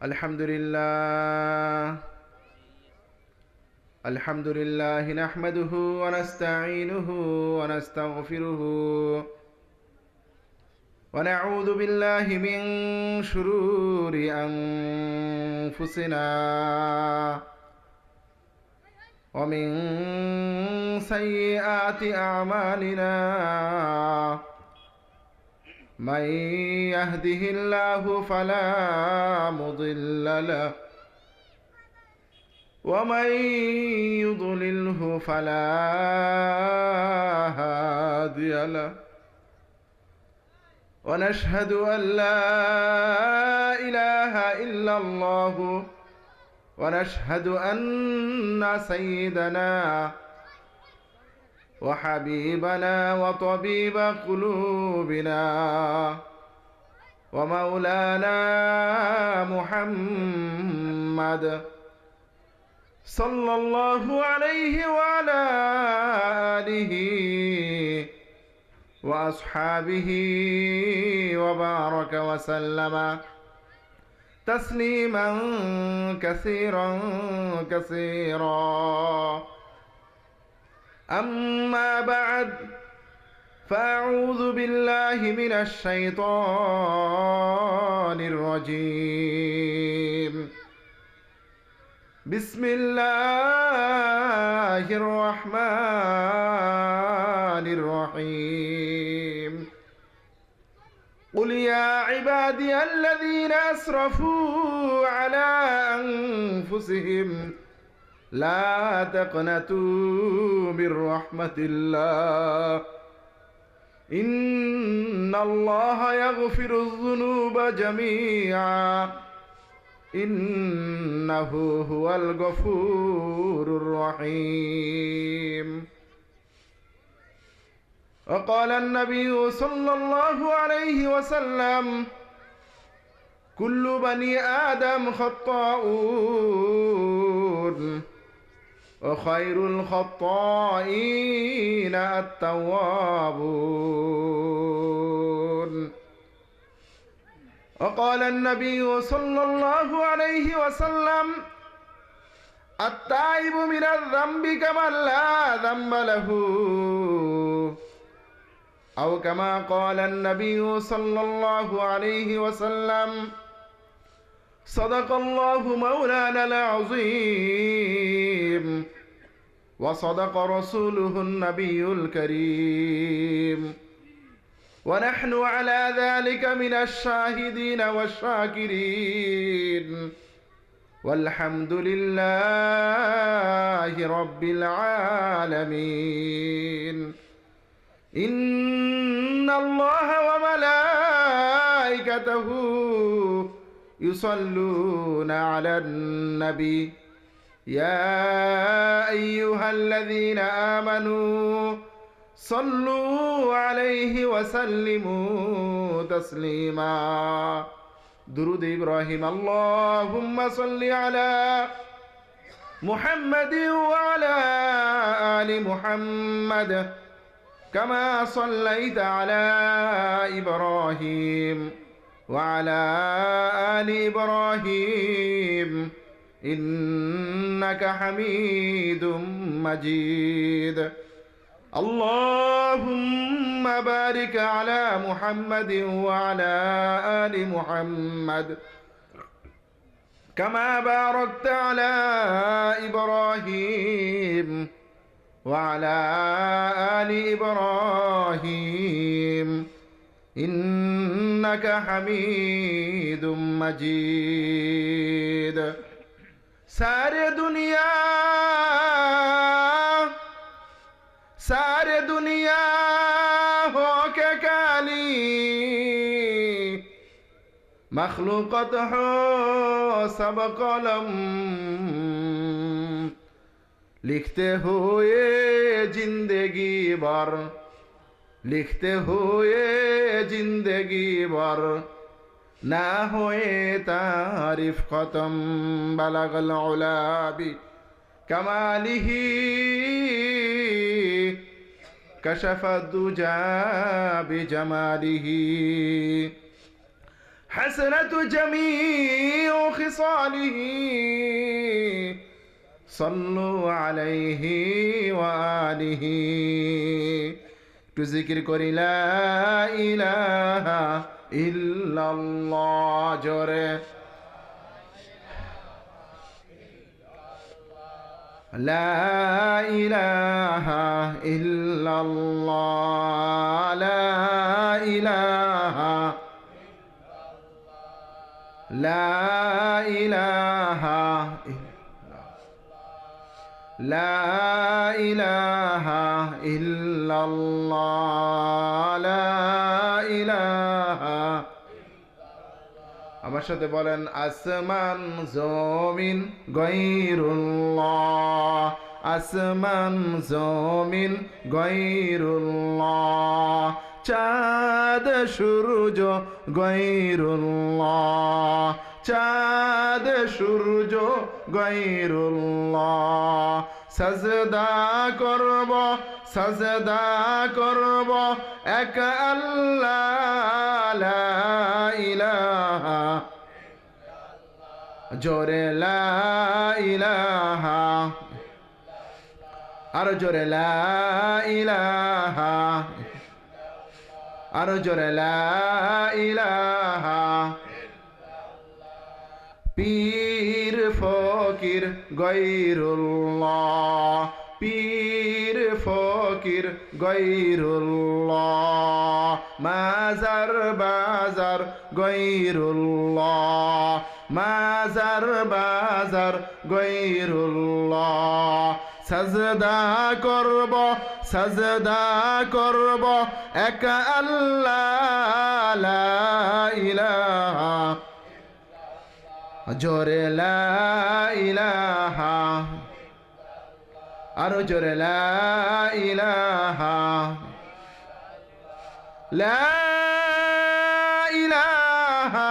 الحمد لله نحمده ونستعينه ونستغفره ونعوذ بالله من شرور أنفسنا ومن سيئات أعمالنا من يهده الله فلا مضل له ومن يضلله فلا هادي له ونشهد أن لا إله إلا الله ونشهد أن سيدنا وحبيبنا وطبيب قلوبنا ومولانا محمد صلى الله عليه وعلى آله وأصحابه وبارك وسلم تسليما كثيرا كثيرا. أما بعد، فأعوذ بالله من الشيطان الرجيم. بسم الله الرحمن الرحيم. قل يا عبادي الذين أسرفوا على أنفسهم لا تقنطوا من رحمة الله إن الله يغفر الذنوب جميعا إنه هو الغفور الرحيم. وقال النبي صلى الله عليه وسلم: كل بني آدم خطاؤون وخير الخطائين التوابون. وقال النبي صلى الله عليه وسلم: التائب من الذنب كمن لا ذنب له، أو كما قال النبي صلى الله عليه وسلم: صدق الله مولانا العظيم وصدق رسوله النبي الكريم، ونحن على ذلك من الشاهدين والشاكرين، والحمد لله رب العالمين. إن الله وملائكته يصلون على النبي يا أيها الذين آمنوا صلوا عليه وسلموا تسليما. درود إبراهيم. اللهم صل على محمد وعلى آل محمد كما صليت على إبراهيم وعلى آل إبراهيم إنك حميد مجيد. اللهم بارك على محمد وعلى آل محمد كما باركت على إبراهيم وعلى آل إبراهيم إنك حميد مجيد. سارے دنیا ہو کے کالی، مخلوقت ہو سب قلم، لکھتے ہوئے زندگی بھر، لکھتے ہوئے زندگی بھر، نہ ہوئے تعریف ختم. بلغ العلا بکمالہ کشف الدجى بجمالہ حسنة جميع خصاله صلوا عليه وآله تذكر كري لا إله إلا الله جوره لا إله إلا الله لا إله لا إله لا إله إلا الله لا إله আমার সাথে বলেন আসমান জমিন গায়রুল্লাহ আসমান জমিন গায়রুল্লাহ চাঁদ সূর্য গায়রুল্লাহ চাঁদ সূর্য গায়রুল্লাহ সাজদা করব এক আল্লাহ লা ইলাহা জোরে লা ইলাহা আর জোরে লা ইলাহা আর জোরে লা ইলাহা পীর ফকির গায়রুল্লাহ পীর ফকির গায়রুল্লাহ মাজার বাজার গায়রুল্লাহ মাজার বাজার গায়রুল্লাহ সাজদা করব এক আল্লাহ লা ইলাহা জোরে লা ইলাহা আর জোরে লা ইলাহা লা ইলাহা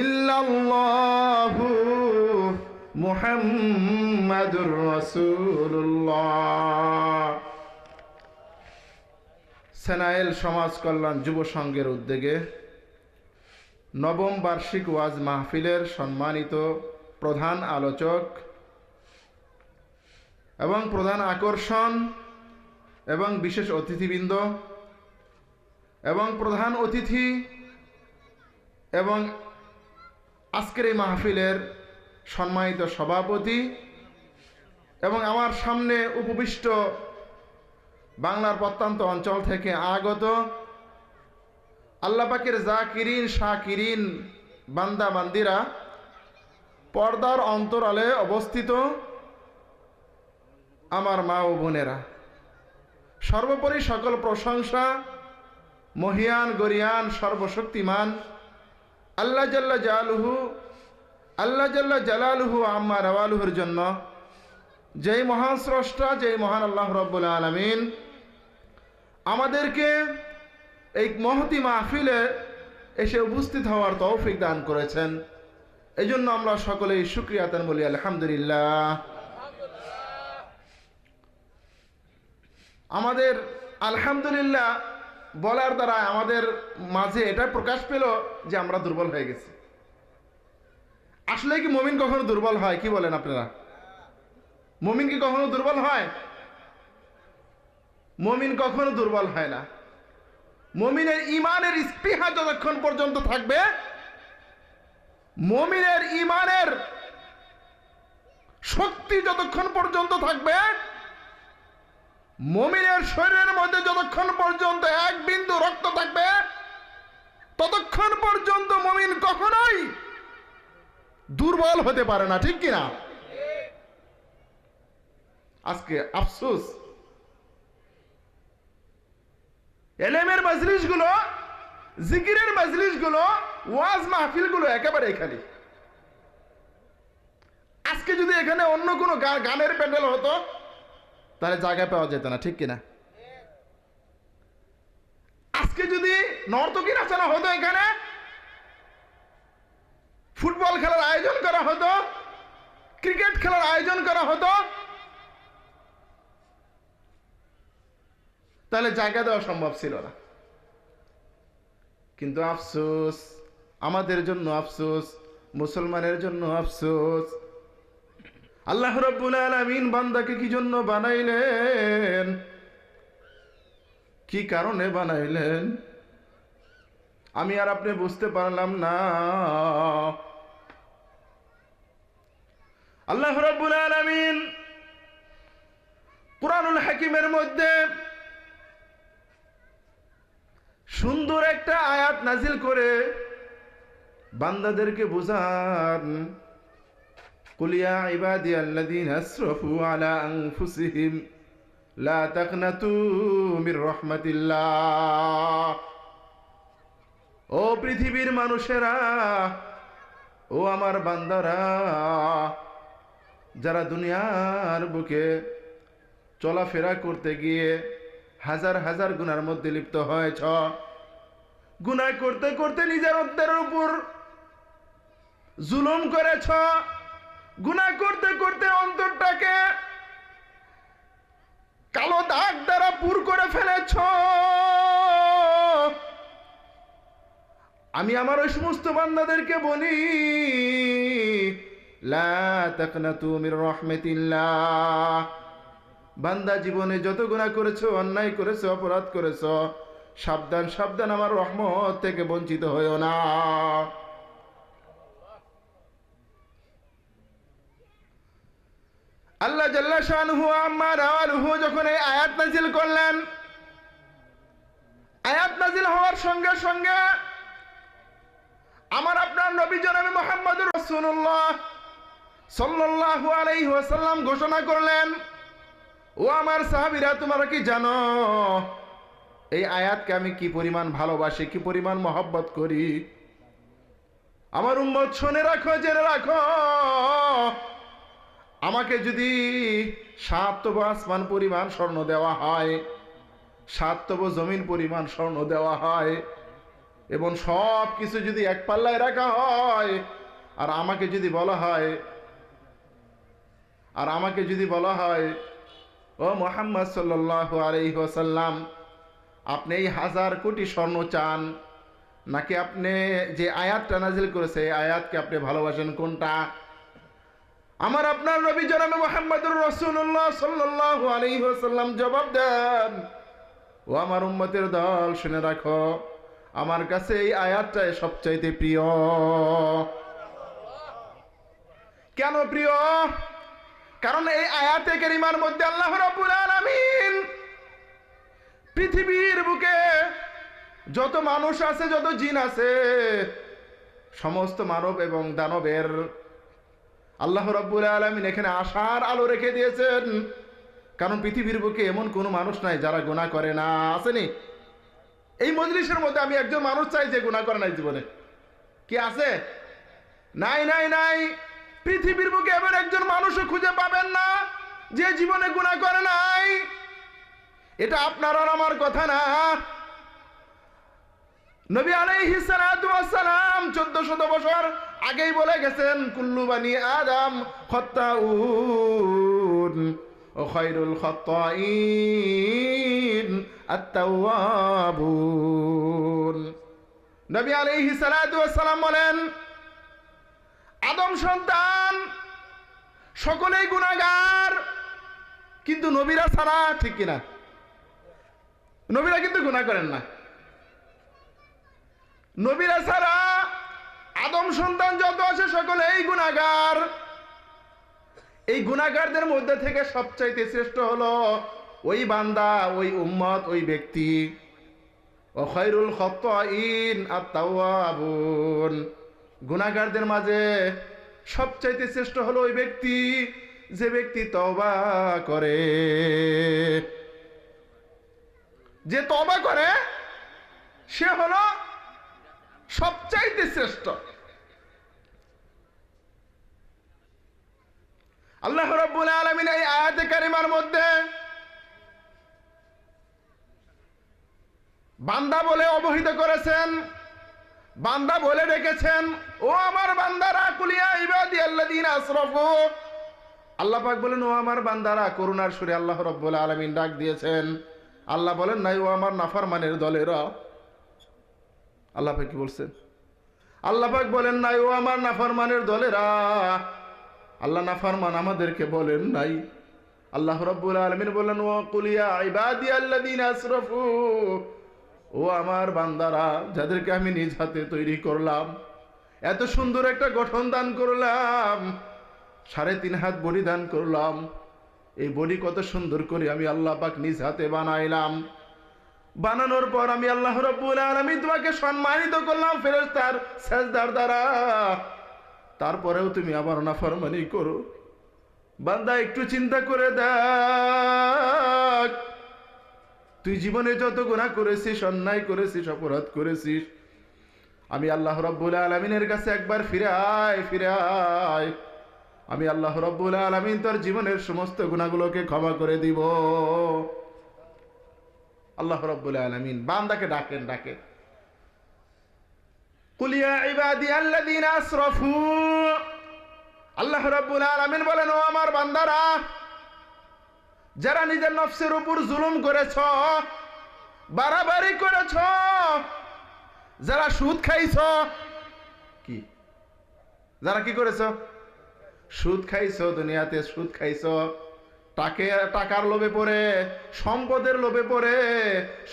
ইল্লাল্লাহু মুহাম্মাদুর রাসূলুল্লাহ। সেনাইল সমাজ কল্যাণ যুব সংঘের উদ্যোগে নবম বার্ষিক ওয়াজ মাহফিলের সম্মানিত প্রধান আলোচক এবং প্রধান আকর্ষণ এবং বিশেষ অতিথিবৃন্দ এবং প্রধান অতিথি এবং আজকের এই মাহফিলের সম্মানিত সভাপতি এবং আমার সামনে উপবিষ্ট বাংলার প্রত্যন্ত অঞ্চল থেকে আগত আল্লাহ পাকের জাকিরিন শাকিরিন বান্দা বান্দিরা, পর্দার অন্তরালে অবস্থিত আমার মা ও বোনেরা, সর্বোপরি সকল প্রশংসা মহিয়ান গরিয়ান সর্বশক্তিমান আল্লাহ জাল্লা জালালুহু আম্মা রাওয়ালুহুর জন্য, যেই মহান স্রষ্টা, যেই মহান আল্লাহ রব্বুল আলামিন আমাদেরকে এই মহতি মাহফিলে এসে উপস্থিত হওয়ার তৌফিক দান করেছেন। এই জন্য আমরা সকলেই শুকরিয়া আদান বলি আলহামদুলিল্লাহ। আমাদের আলহামদুলিল্লাহ বলার দ্বারা আমাদের মাঝে এটা প্রকাশ পেল যে আমরা দুর্বল হয়ে গেছি। আসলে কি মুমিন কখনো দুর্বল হয়? কি বলেন আপনারা? মুমিন কি কখনো দুর্বল হয়? মুমিন কখনো দুর্বল হয় না। মুমিনের ইমানের স্পৃহা যতক্ষণ পর্যন্ত থাকবে, মুমিনের ইমানের শক্তি যতক্ষণ পর্যন্ত থাকবে, মুমিনের শরীরের মধ্যে যতক্ষণ পর্যন্ত এক বিন্দু রক্ত থাকবে, ততক্ষণ পর্যন্ত মুমিন কখনোই দুর্বল হতে পারে না। ঠিক কিনা? আজকে আফসোস, এলেমের মজলিসগুলো, জিকিরের মজলিসগুলো, ওয়াজ মাহফিলগুলো একেবারে খালি। আজকে যদি এখানে অন্য কোনো গানের প্যান্ডেল হতো তাহলে জায়গা পাওয়া যেত না। ঠিক কিনা? আজকে যদি নর্তকী নাচানো হতো, এখানে ফুটবল খেলার আয়োজন করা হতো, ক্রিকেট খেলার আয়োজন করা হতো, তাহলে জায়গা দেওয়া সম্ভব ছিল না। কিন্তু আফসোস, আমাদের জন্য আফসোস, মুসলমানের জন্য আফসোস। আল্লাহ রাব্বুল আলামিন বান্দাকে কি জন্য বানাইলেন, কি কারণে বানাইলেন, আমি আর আপনি বুঝতে পারলাম না। আল্লাহ রাব্বুল আলামিন কুরআনুল হাকিমের মধ্যে সুন্দর একটা আয়াত নাজিল করে বান্দাদেরকে বুঝান, কুল ইয়া ইবাদিয়াল্লাযীনা আসরাফু আলা আনফুসিহিম লা তাকনাতু মির রাহমাতিল্লাহ। ও পৃথিবীর মানুষেরা, ও আমার বান্দারা, যারা দুনিয়ার বুকে চলাফেরা করতে গিয়ে হাজার হাজার গুনার মধ্যে লিপ্ত হয়েছ, গুনাহ করতে করতে নিজের অন্তরের উপর জুলুম করেছ, গুনাহ করতে করতে অন্তরটাকে কালো দাগ দ্বারা পুর করে ফেলেছ, আমি আমার ওই সমস্ত বান্দাদেরকে বলি, লা তাকনাতু মির রাহমাতিল্লাহ। বান্দা জীবনে যত গুনাহ করেছো, অন্যায় করেছো, অপরাধ করেছো, সাবধান সাবধান, আমার রহমত থেকে বঞ্চিত হইও না। আল্লাহ জাল্লা শানুহু আম্মা রাওয়ালুহু যখন এই আয়াত নাজিল করলেন, আয়াত নাজিল হওয়ার সঙ্গে সঙ্গে আমার আপনার নবী জনাবে মুহাম্মদুর রাসূলুল্লাহ সাল্লাল্লাহু আলাইহি ওয়াসাল্লাম ঘোষণা করলেন, ও আমার সাহাবীরা, তোমরা কি জানো এই আয়াতকে আমি কি পরিমাণ ভালোবাসি, কি পরিমাণ মহব্বত করি? আমার উম্মত শুনে রাখো, জেনে রাখো, আমাকে যদি 7 তব আসমান পরিমাণ স্বর্ণ দেওয়া হয়, 7 তব জমিন পরিমাণ স্বর্ণ দেওয়া হয়, এবং সব কিছু যদি এক পাল্লায় রাখা হয়, আর আমাকে যদি বলা হয় ও মুহাম্মদ সাল্লাল্লাহু আলাইহি ওয়াসাল্লাম, আপনি এই 1000 কোটি স্বর্ণ চান, নাকি আপনি যে আয়াতটা নাজিল করেছে এই আয়াতকে আপনি ভালোবাসেন কোনটা? আমার আপনার নবী জনাবে মুহাম্মদুর রাসূলুল্লাহ সাল্লাল্লাহু আলাইহি ওয়াসাল্লাম জবাব দেন, ও আমার উম্মতের দল, শুনে রাখো, আমার কাছে এই আয়াতটাই সবচাইতে প্রিয়। কেন প্রিয়? কারণ এই আয়াতে কারিমার মধ্যে আল্লাহ রাব্বুল আলামিন পৃথিবীর বুকে যত মানুষ আছে, যত জিন আছে, সমস্ত মানব এবং দানবের আল্লাহ রাব্বুল আলামিন এখানে আশার আলো রেখে দিয়েছেন। কারণ পৃথিবীর বুকে এমন কোনো মানুষ নাই যারা গুনাহ করে না। আসেনি? এই মজলিসের মধ্যে আমি একজন মানুষ চাই যে গুনাহ করে নাই জীবনে। কি আছে? নাই নাই নাই। পৃথিবীর বুকে এমন একজন মানুষও খুঁজে পাবেন না যে জীবনে গুনাহ করে নাই। এটা আপনার আর আমার কথা না। নবী আলাইহিস সালাতু ওয়াস সালাম 1400 বছর আগেই বলে গেছেন, কুল্লু বানি আদম খাত্তাউন ও খায়রুল খাত্তাইন আত-তাওয়াবুন। নবী আলাইহিস সালাতু ওয়াস সালাম বলেন, আদম সন্তান সকলেই গুনাহগার, কিন্তু নবীরা ছাড়া। ঠিক কিনা? নবীরা কিন্তু গুনাহ করেন না। নবীরা ছাড়া আদম সন্তান যত আছে সকলেই গুনাহগার। এই গুনাহগারদের মধ্যে থেকে সবচাইতে শ্রেষ্ঠ হলো ওই বান্দা, ওই উম্মত, ওই ব্যক্তি। ও খায়রুল খাত্তাইন আত-তাওয়াবুন। গুনাহগারদের মাঝে সবচাইতে শ্রেষ্ঠ হলো ওই ব্যক্তি যে ব্যক্তি তওবা করে। যে তওবা করে সে হলো সবচাইতে শ্রেষ্ঠ। আল্লাহ রাব্বুল আলামিন এই আয়াতে কারিমার মধ্যে বান্দা বলে অবহিত করেছেন, বান্দা বলে ডেকেছেন, ও আমার বান্দারা, কুলিয়া ইবাদিয়াল্লাযীনা আসরাফু। আল্লাহ পাক বলেন, ও আমার বান্দারা। করুণার সুরে আল্লাহ রাব্বুল আলামিন ডাক দিয়েছেন। আল্লাহ বলেন নাই, ও আমার নাফরমানের দলেরা। আল্লাহ পাক কি বলছেন? আল্লাহ পাক বলেন নাই ও আমার নাফরমানের দলেরা, আল্লাহ নাফরমান আমাদেরকে বলেন নাই। আল্লাহ রাব্বুল আলামিন বলেন ওয়া কুল ইয়া ইবাদিয়াল্লাযীনা আসরাফু, ও আমার বান্দারা যাদেরকে আমি নিজ হাতে তৈরি করলাম, এত সুন্দর একটা গঠন দান করলাম, 3.5 হাত বডি দান করলাম, এই বডি কত সুন্দর করে আমি আল্লাহ পাক নিজ হাতে বানাইলাম। বানানোর পর আমি আল্লাহ রাব্বুল আলামিন তোমাকে সম্মানিত করলাম ফেরেশতার সাজদার দ্বারা, তারপরেও তুমি আবার নাফরমানি করো। বান্দা একটু চিন্তা করে দেখ, তুই জীবনে যত গুনাহ করেছিস, অন্যায় করেছিস, অপরাধ করেছিস, আমি আল্লাহ রাব্বুল আলামিনের কাছে একবার ফিরে আয়। আমি আল্লাহ রাব্বুল আলামিন তোর জীবনের সমস্ত গুনাহগুলোকে ক্ষমা করে দিব। আল্লাহ রাব্বুল আলামিন বান্দাকে ডাকেন। কুল ইয়া ইবাদিয়াল্লাযীনা আসরাফু, আল্লাহ রাব্বুল আলামিন বলেন ও আমার বান্দারা যারা নিজের নফসের উপর জুলুম করেছ, বাড়াবাড়ি করেছ, যারা সুদ খাইছ, কি যারা কি করেছ? সুদ খাইছ, দুনিয়াতে সুদ খাইছ, টাকার লোভে পড়ে, সম্পদের লোভে পড়ে,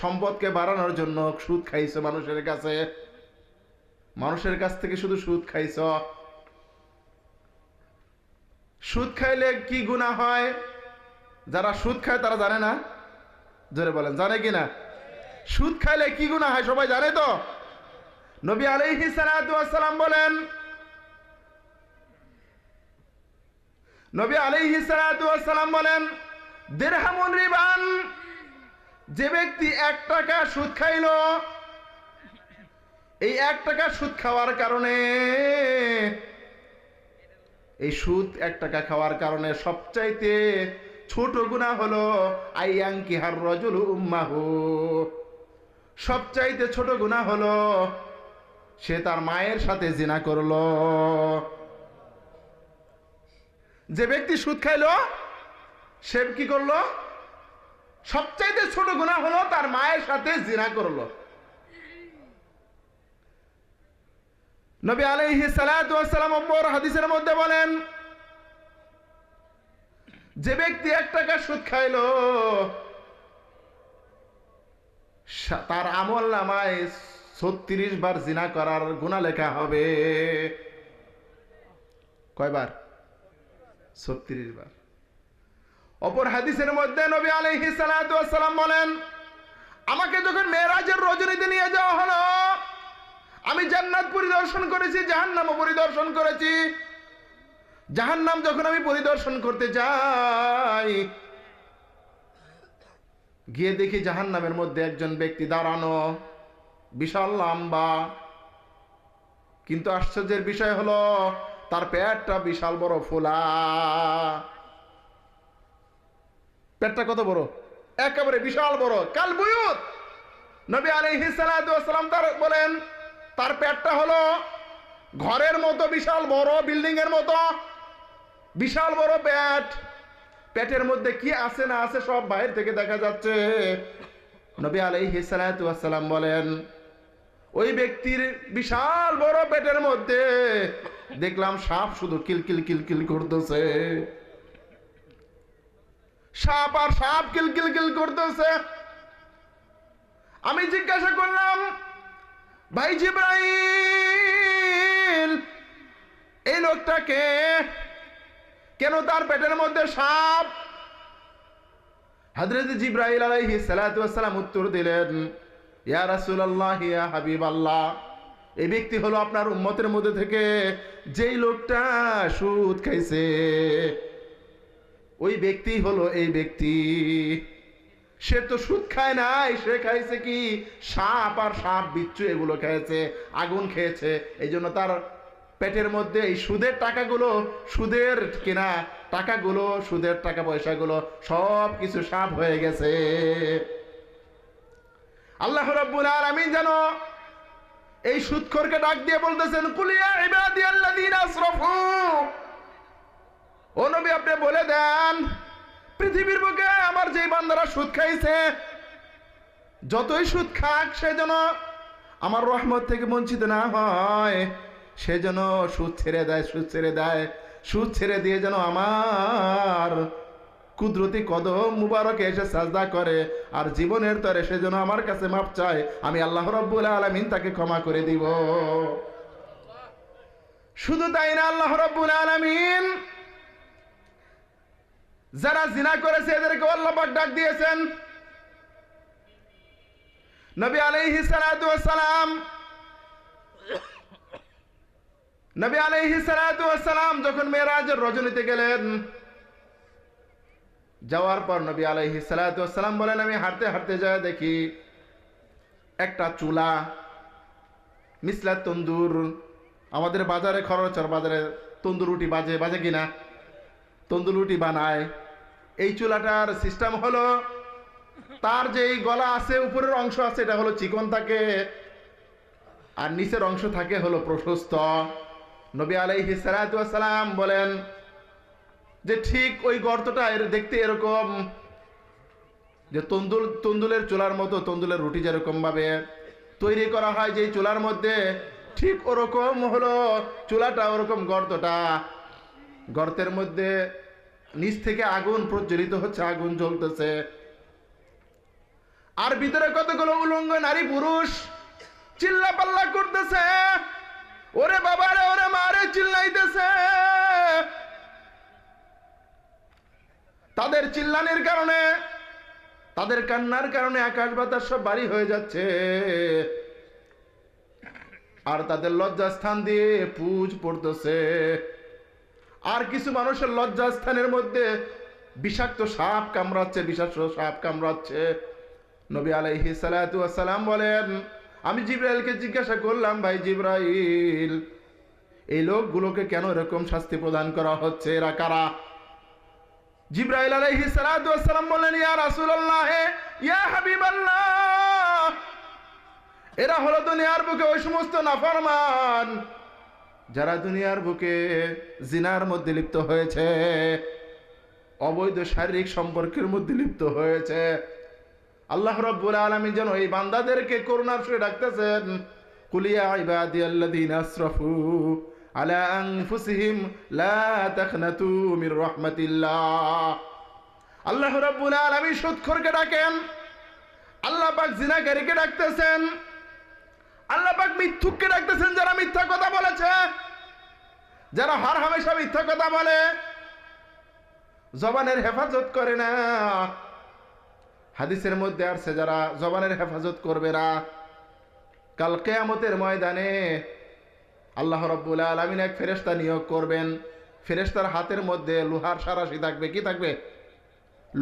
সম্পদকে বাড়ানোর জন্য সুদ খাইছ মানুষের কাছ থেকে শুধু সুদ খাইছ। সুদ খাইলে কি গুনাহ হয়? যারা সুদ খায় তারা জানে না? জোরে বলেন, জানে কি না? সুদ খাইলে কি গুনাহ হয় সবাই জানে তো? নবী আলাইহিস সালাতু ওয়াস সালাম বলেন, নবী আলাইহিস সালাতু ওয়াস সালাম বলেন দিরহামুন রিবান, যে ব্যক্তি 1 টাকা সুদ খাইলো, এই 1 টাকা সুদ খাওয়ার কারণে, এই সুদ 1 টাকা খাওয়ার কারণে সবচাইতে ছোট গুনাহ হলো আইয়ানকিহার রাজুলু উম্মাহু, সবচাইতে ছোট গুনাহ হলো সে তার মায়ের সাথে জিনা করলো। যে ব্যক্তি সুদ খাইলো সে কি করলো? সবচাইতে ছোট গুনাহ হলো তার মায়ের সাথে জিনা করলো। নবী আলাইহিস সালাতু ওয়াস সালাম অপর হাদিসের মধ্যে বলেন যে ব্যক্তি 1 টাকা সুদ খাইলো তার আমলনামায় 36 বার জিনা করার গুনাহ লেখা হবে। কয়বার? 36 বার। অপর হাদিসের মধ্যে নবী আলাইহিস সালাতু ওয়াস সালাম বলেন আমাকে যখন মেরাজের রজনীতে নিয়ে যাওয়া হলো, আমি জান্নাত পরিদর্শন করেছি, জাহান্নামও পরিদর্শন করেছি। জাহান্নাম যখন আমি পরিদর্শন করতে যাই, গিয়ে দেখি জাহান্নামের মধ্যে একজন ব্যক্তি দাঁড়ানো, বিশাল লম্বা, কিন্তু আশ্চর্যের বিষয় হলো তার পেটটা বিশাল বড় ফোলা। পেটটা কত বড়? একেবারে বিশাল বড়, কাল বুয়ুত। নবী আলাইহিস সালাতু ওয়াস সালাম তার বলেন তার পেটটা হলো ঘরের মতো বিশাল বড়, বিল্ডিং এর মতো বিশাল বড় পেট। পেটের মধ্যে কি আছে না আছে সব বাইরে থেকে দেখা যাচ্ছে। নবী আলাইহিস সালাতু ওয়াস সালাম বলেন ওই ব্যক্তির বিশাল বড় পেটের মধ্যে দেখলাম সাপ শুধু কিলকিল কিলকিল করতেছে, সাপ আর সাপ কিলকিল কিল করতেছে। আমি জিজ্ঞাসা করলাম ভাই জিবরাইল, এই লোকটাকে কেন তার পেটের মধ্যে সাপ? হযরত জিবরাইল আলাইহিস সালাতু ওয়াস সালাম উত্তর দিলেন ইয়া রাসূলুল্লাহ, ইয়া হাবিবাল্লাহ, এই ব্যক্তি হলো আপনার উম্মতের মধ্যে থেকে যেই লোকটা সুদ খাইছে, ওই ব্যক্তি হলো এই ব্যক্তি। সে তো সুদ খায় নাই, সে খাইছে কি? সাপ আর সাপ বিচ্ছু এগুলো খেয়েছে, আগুন খেয়েছে। এই জন্য তার পেটের মধ্যে এই সুদের টাকাগুলো, সুদের কেনা টাকাগুলো, সুদের টাকা পয়সাগুলো সব কিছু সাপ হয়ে গেছে। আল্লাহ রাব্বুল আলামিন যেন এই সুদখোরকে ডাক দিয়ে বলতেছেন কুল ইয়া ইবাদিয়াল্লাযীনা আসরাফু, ও নবী আপনি বলে দেন পৃথিবীর বুকে আমার যেই বান্দারা সুদ খাইছে, যতই সুদ খাক সে যেন আমার রহমত থেকে বঞ্চিত না হয়। সে যেন সুদ ছেড়ে দেয়, সুদ ছেড়ে দিয়ে যেন আমার কুদরতি কদম মুবারকে এসে সাজদা করে, আর জীবনের তরে সে যেন আমার কাছে মাপ চায়, আমি আল্লাহ রাব্বুল আলামিন তাকে ক্ষমা করে দিব। শুধু তাই না, আল্লাহ রাব্বুল আলামিন যারা জিনা করেছে এদেরকে আল্লাহ পাক ডাক দিয়েছেন। নবী আলাইহিস সালাতু ওয়াস সালাম যখন মেরাজের রজনীতে গেলেন, যাওয়ার পর নবী আলাইহিস সালাতু ওয়াস সালাম বলেন, আমি হাঁটতে হাঁটতে যায় দেখি একটা চুলা, মিসলা তন্দুর, আমাদের বাজারে খরচর বাজারে তন্দুর রুটি বাজে কিনা, তন্দুর রুটি বানায়। এই চুলাটার সিস্টেম হলো, তার যে গলা আছে, উপরের অংশ আছে, এটা হলো চিকন থাকে, আর নিচের অংশ থাকে হলো প্রশস্ত। নবী আলাইহিস সালাতু ওয়াস সালাম বলেন যে ঠিক ওই গর্তটা দেখতে এরকম, যে তন্দুলের চুলার মতো, তন্দুলের রুটি যেরকম ভাবে তৈরি করা হয় যে চুলার মধ্যে, ঠিক ওরকম হলো চুলাটা, ওরকম গর্তটা। গর্তের মধ্যে নিচ থেকে আগুন প্রজ্বলিত হচ্ছে, আগুন জ্বলতেছে, আর ভিতরে কতগুলো উলঙ্গ নারী পুরুষ চিল্লা পাল্লা করতেছে, ওরে বাবারে ওরে মারে চিল্লাইতেছে। তাদের চিল্লানির কারণে, তাদের কান্নার কারণে আকাশ বাতাস সব ভারী হয়ে যাচ্ছে, আর তাদের লজ্জাস্থান দিয়ে পুঁজ পড়তেছে। আর কিছু মানুষের লজ্জাস্থানের মধ্যে বিষাক্ত সাপ কামড়াচ্ছে, বিষাক্ত সাপ কামড়াচ্ছে। নবী আলাইহিস সালাতু ওয়াস সালাম বলেন, আমি জিবরাইলকে জিজ্ঞাসা করলাম, ভাই জিবরাইল, এই লোকগুলোকে কেন এরকম শাস্তি প্রদান করা হচ্ছে, এরা কারা? জিবরাইল আলাইহিস সালাতু ওয়াস সালাম বললেন, ইয়া রাসূলুল্লাহ, ইয়া হাবিবাল্লাহ, এরা হলো দুনিয়ার বুকে ওই সমস্ত নাফরমান যারা দুনিয়ার বুকে জিনার মধ্যে লিপ্ত হয়েছে, অবৈধ শারীরিক সম্পর্কের মধ্যে লিপ্ত হয়েছে। আল্লাহ রাব্বুল আলামিন যেন এই বান্দাদেরকে করুণার সুরে ডাকতেছেন, কুল ইয়া ইবাদিয়াল্লাযীনা আসরাফু আলা আনফুসিহিম লা তাকনাতু মির রাহমাতিল্লাহ। আল্লাহ রাব্বুল আলামিন সুদখোরকে ডাকেন, আল্লাহ পাক জিনাকারীকে ডাকতেছেন, আল্লাহ পাক মিথ্যুককে ডাকতেছেন, যারা মিথ্যা কথা বলেছে, যারা হর হামেশা মিথ্যা কথা বলে, জবানের হেফাজত করে না। হাদিসের মধ্যে আসছে, যারা জবানের হেফাজত করবে না, কাল কিয়ামতের ময়দানে আল্লাহ রাব্বুল আলামিন এক ফেরেশতা নিয়োগ করবেন। ফেরেশতার হাতের মধ্যে লোহার সারাশি থাকবে। কি থাকবে?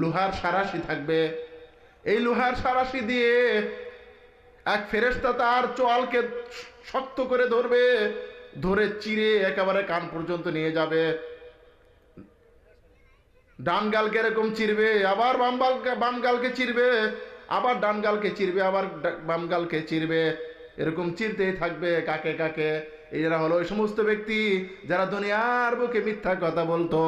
লোহার সারাশি থাকবে। এই লোহার সারাশি দিয়ে এক ফেরেশতা তার চোয়ালকে শক্ত করে ধরবে, ধরে চিরে একেবারে কান পর্যন্ত নিয়ে যাবে। ডান গালকে এরকম চিরবে, আবার বাম গালকে চিরবে, আবার ডান গালকে চিরবে, আবার বাম গালকে চিরবে, এরকম চিরতেই থাকবে। কাকে কাকে? এরা হলো ওই সমস্ত ব্যক্তি যারা দুনিয়ার বুকে মিথ্যা কথা বলতো।